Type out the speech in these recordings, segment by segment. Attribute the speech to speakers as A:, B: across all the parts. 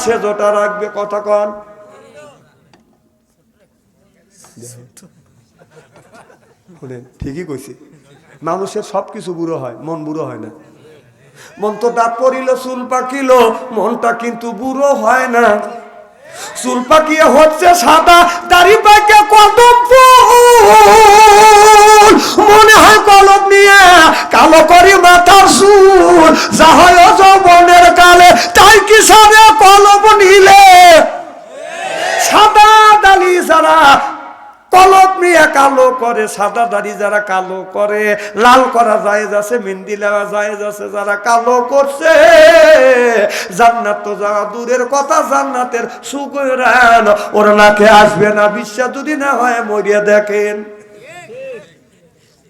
A: সেজোটা রাখবে। কথা কন, ঠিকই কইছি। মানুষের সবকিছু বুড়ো হয়, মন বুড়ো হয় না। মন তো দাঁত পড়িল, চুল পাকিল, মনটা কিন্তু বুড়ো হয় না। চুল পাকিয়ে হচ্ছে সাদা, দাড়ি পাকে কদম ফুল, মনে হয় কলম নিয়ে কালো করি মাথার চুল। যা হয় যৌবনের কালে, তাই কি সারে কলম নিলে। সাদা দাড়ি যারা কলম নিয়ে কালো করে, সাদা দাড়ি যারা কালো করে, লাল করা জায়েজ আছে, মেহেন্দি লাগা জায়েজ আছে। যারা কালো করছে, জান্নাত তো যাওয়া দূরের কথা, জান্নাতের সুগরান ওরা নাকে আসবে না। বিশ্বাস যদি না হয় মরিয়া দেখেন।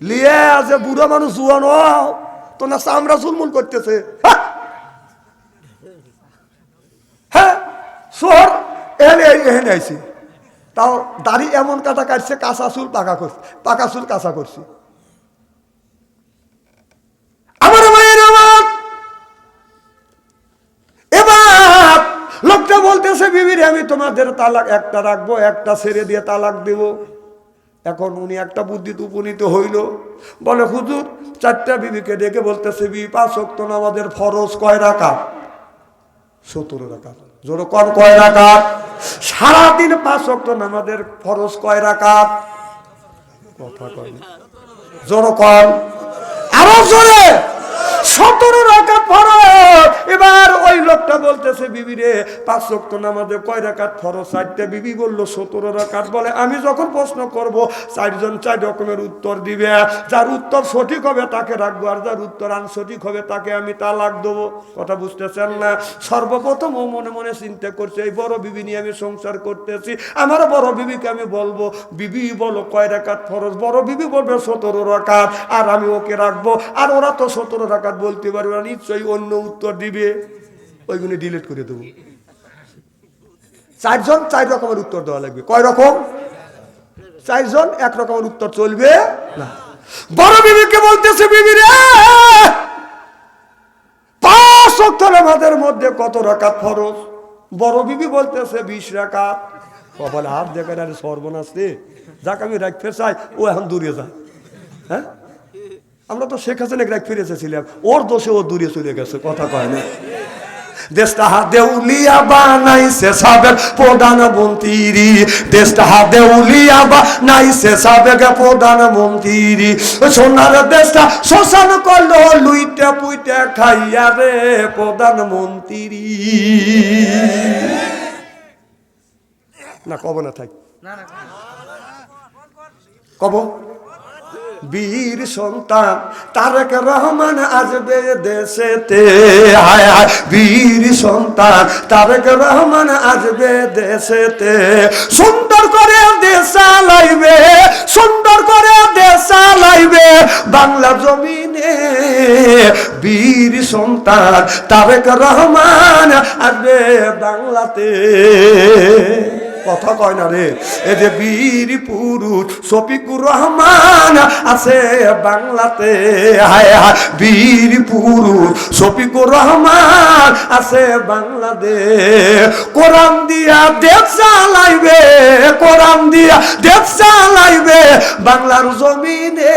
A: লিয়ে আছে বুড়ো মানুষ জুয়ান তো না, চামড়া চুলমুল করতেছে। হ্যাঁ শহর এনে এনে আইছি, তাও দাড়ি এমন কাটা কাটছে, কাঁচা চুল পাকা করছে, পাকা চুল কাঁচা করছে। আমার মায়ের আমার এবার লোকটা বলতেছে, বিবিরে আমি তোমাদের তালাক একটা রাখবো, একটা ছেড়ে দিয়ে তালাক দেব। এখন উনি একটা বুদ্ধিতে উপনীত হইল, বলে হুজুর চারটা বিবিকে ডেকে বলতেছে, বিবি 5 ওয়াক্ত নামাজের ফরজ কয় রাকাত? 17 রাকাত। জোর কর, কয় রাকাত? সারাদিন 5 ওয়াক্ত নামাজের ফরজ কয় রাকাত? কথা কয় না, জোর কর, আরো জোরে। 17 রাকাত ফরজ। এবার ওই লোকটা বলতেছে, বিবি রে 5 ওয়াক্ত নামাজে কয় রাকাত ফরজ? 4টা। বিবি বলল 17 রাকাত। বলে আমি যখন প্রশ্ন করব 4 জন 4 রকমের উত্তর দিবে, যার উত্তর সঠিক হবে তাকে রাখবো, আর যার উত্তর আনসঠিক হবে তাকে আমি তালাক দেবো। কথা বুঝতেছেন না? সর্বপ্রথম ও মনে মনে চিন্তা করছে, এই বড় বিবি নিয়ে আমি সংসার করতেছি, আমার বড় বিবিকে আমি বলবো, বিবি বলো কয় রাকাত ফরজ? বড় বিবি বলবে 17 রাকাত, আর আমি ওকে রাখবো। আর ওরা তো 17 রাকাত বলতে পারবে না, নিশ্চয়ই অন্য উত্তর দিবে, ওইগুলো ডিলিট করে দেবো। 4 জন 4 রকমের উত্তর দেওয়া লাগবে। কয় রকম? 4 জন 1 রকমের উত্তর চলবে না। বড় বিবিকে বলতেছে, বিবি রে 5 ওয়াক্ত নামাজের মধ্যে কত রাকাত ফরজ? বড় বিবি বলতেছে 20 রাকাত। বলে হাত দেখার আরে সর্বনাশ রে, যাক আমি রাখতে চাই, ও এখন দূরে যায়। হ্যাঁ, আমরা তো শেখ হাসিনাকে রাখ ফিরে এসেছিলাম, ওর দোষে ও দূরে চলে গেছে। কথা কয় না? দেশটা দেউলিয়া বানাইছে সাবেক প্রধানমন্ত্রী, দেশটা দেউলিয়া বানাইছে সাবেক প্রধানমন্ত্রী। সোনার দেশটা শ্মশান করলো লুইটা পুইটা খাইয়া রে প্রধানমন্ত্রী। না কব না, থাক কব। বীর সন্তান তারেক রহমান আসবে দেশেতে, হায় হায় বীর সন্তান তারেক রহমান আসবে দেশেতে। সুন্দর করে দেশ চালাইবে, সুন্দর করে দেশ চালাইবে বাংলা জমিনে। বীর সন্তান তারেক রহমান আসবে বাংলাতে। কথা কয় না রে? এই যে বীর পুরুষ শফিকুর রহমান আছে বাংলাতে, হায় হায় বীর পুরুষ শফিকুর রহমান আছে বাংলাদেশ। কোরআন দিয়া দেশ চালাইবে, কোরআন দিয়া দেশ চালাইবে বাংলার জমিনে।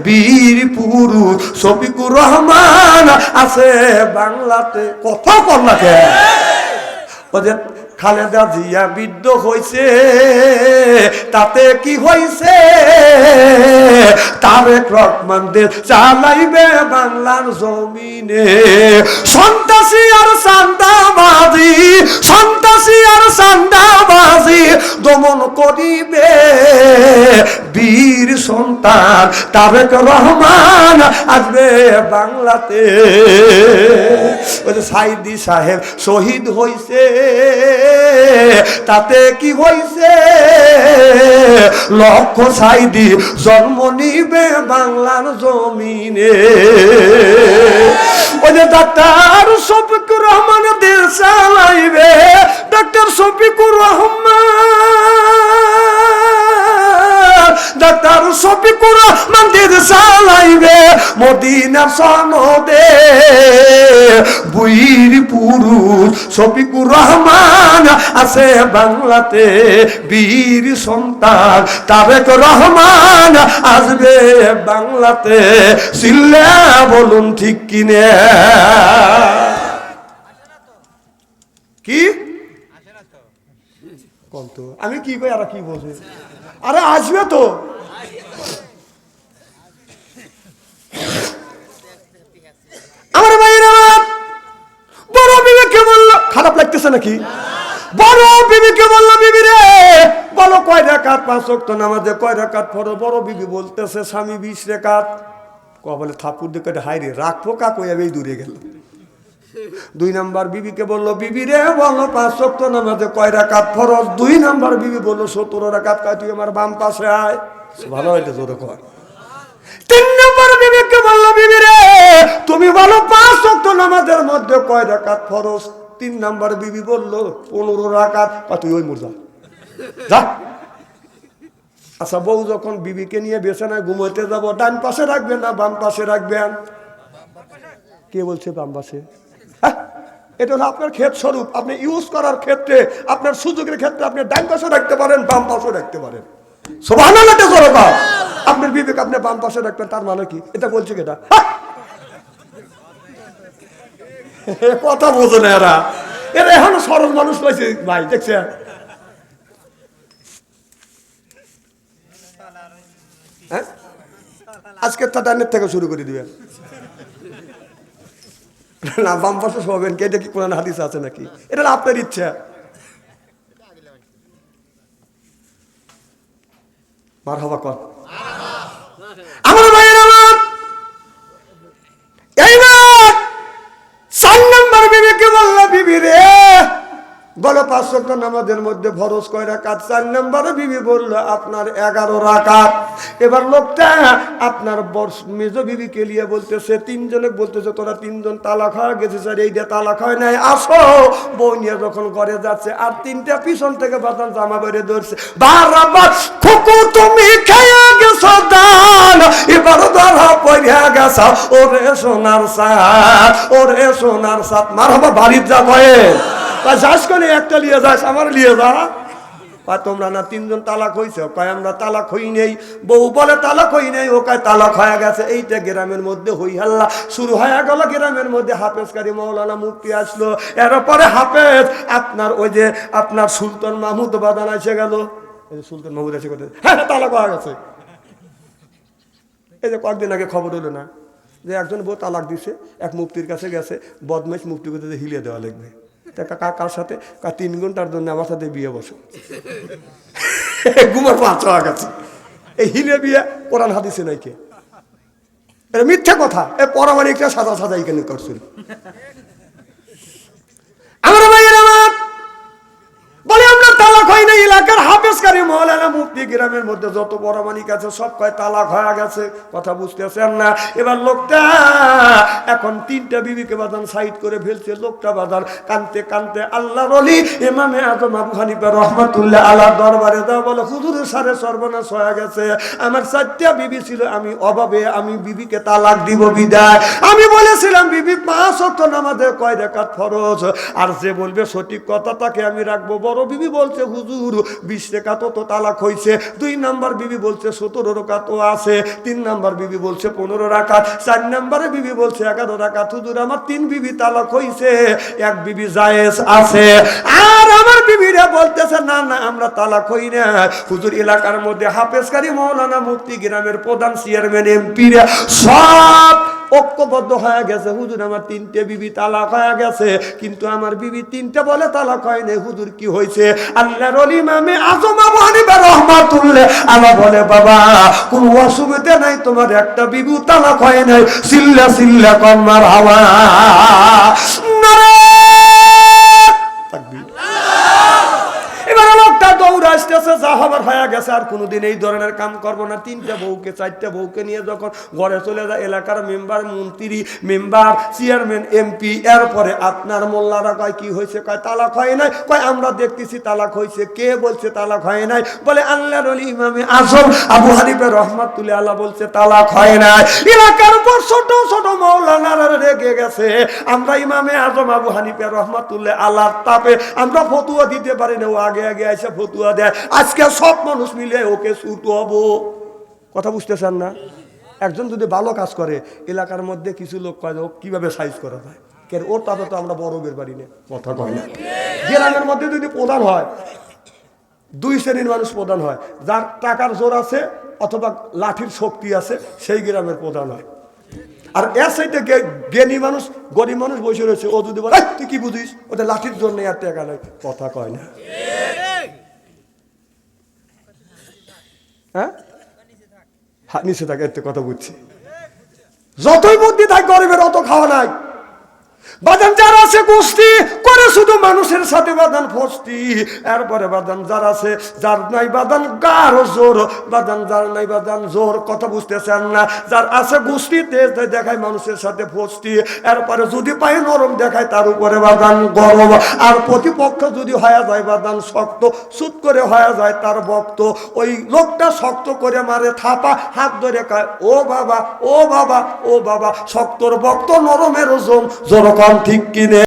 A: বীর পুরুষ শফিকুর রহমান আছে বাংলাতে। কথা কর না কে? ওদের খালেদা জিয়া বৃদ্ধ হয়েছে, তাতে কি হয়েছে? তারেক রহমান দেশ চালাইবে বাংলার জমিনে। সন্ত্রাসী আর চাঁদাবাজি, সন্ত্রাসী আর চাঁদাবাজি দমন করিবে বীর সন্তান তারেক রহমান আসবে বাংলাতে। ওই যে সাইদি সাহেব শহীদ হয়েছে, তাতে কি হয়েছে? লক্ষ সাইদি জন্ম নিবে বাংলার জমিনে। ওই যে ডাক্তার শফিকুর রহমান দেশ চালাইবে, ডাক্তার শফিকুর রহমান, ডাক্তার শফিকুর মন্দির চালাইবে মদিনার সনদে বুইর পুরুষ শফিকুর রহমান আছে বাংলাতে বীর সন্তান তারেক রহমান আসবে বাংলাতে সিল্লা বলুন ঠিক কিনে কি কম তো আমি কি কই আর কি বলছি আরে আসবে তো আমার ভাইরা বড় বিবেকে বললো খারাপ লাগতেছে নাকি বড় বিবিকে বললো বিবি রে বলো কয় রাকাত 5 ওয়াক্ত নামাজে কয় রাকাত ফরজ বড় বিবি বলতেছে স্বামী 20 রাকাত বলে থাপুর দিকে হাইরে রাখবো কাকু এই দূরে গেল 2 নাম্বার বিবিকে বললো বিবি রে বলো 5 ওয়াক্ত নামাজে কয় রাকাত ফরজ 2 নাম্বার বিবি বললো 17 রাকাত কয় তুই আমার বাম পাশে আয় ভালো হইতে জোরে কর 3 নাম্বার বিবিকে বললো বিবি রে তুমি বলো 5 ওয়াক্ত নামাজের মধ্যে কয় রাকাত ফরজ 3 নাম্বার বিবি বললো 15 রাকাত তুই ওই মুরজা যা আচ্ছা বউ যখন বিবিকে নিয়ে বিছানায় ঘুমাইতে যাব ডান পাশে রাখবেন না বাম পাশে রাখবেন কে বলছে বাম পাশে এটা হলো আপনার ক্ষেত স্বরূপ আপনি ইউজ করার ক্ষেত্রে আপনার সুযোগের ক্ষেত্রে আপনি ডান পাশে রাখতে পারেন বাম পাশে রাখতে পারেন সুবহানাল্লাহ জোরে আপনার বিবেক আপনি বাম পাশে রাখবেন তার মানে কি এটা বলছে কেটা কথা বোঝে না এরা এরা এখন সরল মানুষ পাইছে ভাই দেখছে আজকে তাদের থেকে শুরু করে দিবেন না বাম পাশে শোবেন কে দেখি কোরআন হাদিস আছে নাকি এটা আপনার ইচ্ছা মারহাবা কর আমার ভাইয়ের আমার এইবার 4 নাম্বার বিবিকে বললো বিবি রে বলো 5 ওয়াক্ত নামাজের মধ্যে ফরজ কয় রাকাত 4 নাম্বার বিবি বললো আপনার 11 রাকাত এবার লোকটা আপনার মেজ বিবিকে নিয়ে বলতেছে 3 জনে বলতেছে তোরা 3 জন তালাক হয়ে গেছে স্যার এইটা তালাক হয় নাই আসো বউ নিয়ে যখন ঘরে যাচ্ছে আর 3টা পিছন থেকে বাতান জামা বেড়ে ধরছে বারবার খুকু তুমি খেয়ে গেছো দান এবার ধরা পড়ে গেছো ওরে সোনার সাথ মারহাবা বাড়ির যা ভয়ে যাস কোনে একটা লিয়ে যাস আমার লিয়ে যা তোমরা না 3 জন তালাক হইছে কয় আমরা তালাক হই নেই বউ বলে তালাক হই নেই ও কয় তালাক হয়ে গেছে এইটা গ্রামের মধ্যে হই হাল্লা শুরু হয়ে গেল গ্রামের মধ্যে হাফেজকারী মাওলানা মুফতি আসলো এরপরে হাফেজ আপনার ওই যে আপনার সুলতান মাহমুদ বাদান এসে গেল এই যে সুলতান মাহমুদ এসে কথা হ্যাঁ তালাক হয়ে গেছে এই যে কয়েকদিন আগে খবর হলো না যে একজন বউ তালাক দিছে এক মুফতির কাছে গেছে বদমাইশ মুফতি করতে হিলিয়ে দেওয়া লাগবে কার সাথে 3 ঘন্টার জন্য আমার সাথে বিয়ে বসো ঘুমার 5 টাকা গেছে এই হিলে বিয়ে কোরআন হাদিসে নাই কে এটা মিথ্যা কথা এ পরামানিকরা সাদা এখানে করছিল আমার ভাইয়ের আমার বলে আমরা তালাক হয় না এলাকার হাফেজকারী মাওলানা মুফতি গ্রামের মধ্যে যত পরামানিক আছে সব কয় তালাক হয়ে গেছে কথা বুঝতেছেন না এবার লোকটা এখন 3টা বিবিকে বাজান সাইড করে ফেলছে লোকটা বাজান কানতে কানতে আল্লাহর ওলি ইমামে আজম আবু হানিফা রাহমাতুল্লাহ আলাইহি দরবারে দাও বলে হুজুরের সারে সর্বনাশ হয়ে গেছে আমার 4টা বিবি ছিল আমি অভাবে আমি বিবিকে তালাক দিব বিদায় আমি বলেছিলাম বিবি 5 ওয়াক্ত নামাজে কয় রাকাত ফরজ আর যে বলবে সঠিক কথা তাকে আমি রাখবো বড় বিবি বলছে হুজুর 20 রাকাত তো তালাক হইছে 2 নাম্বার বিবি বলছে 17 রাকাত আছে 3 নাম্বার বিবি বলছে 15 রাকাত 4 নম্বরে বিবি বলছে 11 রাকাত হুজুর আমার 3 বিবি তালাক হইছে এক বিবি জায়েজ আছে আর আমার বিবিরা বলতেছে না না আমরা তালাক হই না হুজুর এলাকার মধ্যে হাফেজকারী মাওলানা মুফতি গ্রামের প্রধান চেয়ারম্যান এমপিরা সব ঐক্যবদ্ধ হয়ে গেছে হুজুর আমার 3টে বিবি তালাক হয়ে গেছে কিন্তু আমার বিবি 3টে বলে তালাক হয় না হুজুর কি হয়েছে আল্লাহর ওলি ইমামে আজম আবু হানিফা রাহমাতুল্লাহ আলাইহি বলে বাবা কোন অসুবিধা নাই তোমার একটা বিবি তালাক হয় নাই সিল্লা সিল্লা কর মারহাবা নারে তাকবীর এবার লোকটা দৌড় আসতেছে হবার হয়ে গেছে, আর কোনোদিন এই ধরনের কাম করবো না। 3টা বউকে 4টা বউকে নিয়ে যখন ঘরে চলে যায়, এলাকার মেম্বার, মন্ত্রী, মেম্বার, চেয়ারম্যান, এমপি, এরপরে আপনার মোল্লারা কয় কি হয়েছে? কয় তালাক হয় নাই। কয় আমরা দেখতেছি তালাক হয়েছে। কে বলছে তালাক হয় নাই? বলে আল্লাহর ওলি ইমামে আজম আবু হানিফা রাহমাতুল্লাহ আলাইহি বলছে তালাক হয় নাই। এলাকার উপর ছোট ছোট মাওলানারা রেগে গেছে। আমরা ইমামে আজম আবু হানিফা রাহমাতুল্লাহ আলাইহির তাপে আমরা ফতোয়া দিতে পারি না, ও আগে আগে এসে ফতোয়া দেয়। আজকে সব মানুষ মিলে ওকে ছুটবো। কথা বুঝতেছেন না? একজন যদি ভালো কাজ করে, এলাকার মধ্যে কিছু লোক কয় ও কিভাবে সাইজ করা যায়, কেন ওর তাতে তো আমরা বড় বের পারি না। কথা কয় না? গ্রামের মধ্যে যদি প্রধান হয়, 2 শ্রেণীর মানুষ প্রধান হয়। যার টাকার জোর আছে অথবা লাঠির শক্তি আছে, সেই গ্রামের প্রধান হয়। আর এর সাইডে জ্ঞানী মানুষ, গরিব মানুষ বসে রয়েছে, ও যদি বলে তুই কি বুঝিস, ওদের লাঠির জোর নেই আর টাকা নেই। কথা কয় না? হ্যাঁ, নিচে থাকে, এতে কথা বুঝছি। যতই বুদ্ধি থাক, গরিবের অত খাওয়া নাই। বাদান যার আছে গোষ্ঠী করে শুধু মানুষের সাথে বাদান ফস্তি। এরপরে বাদান যার আছে, যার নাই বাদান গাঢ় জোর, বাদান যার নাই বাদান জোর। কথা বুঝতেছেন না? যার আছে গোষ্ঠী তেজ দেখায় মানুষের সাথে ফস্তি। এরপরে যদি পায় নরম দেখায়, তার উপরে বাদান গরম। আর প্রতিপক্ষ যদি হয়ে যায় বাদান শক্ত, সুত করে হয়ে যায় তার ভক্ত। ওই লোকটা শক্ত করে মারে থাপা, হাত ধরে কয় ও বাবা, ও বাবা, ও বাবা। শক্তর ভক্ত, নরমের ওজন। জোর কম ঠিক কিনে?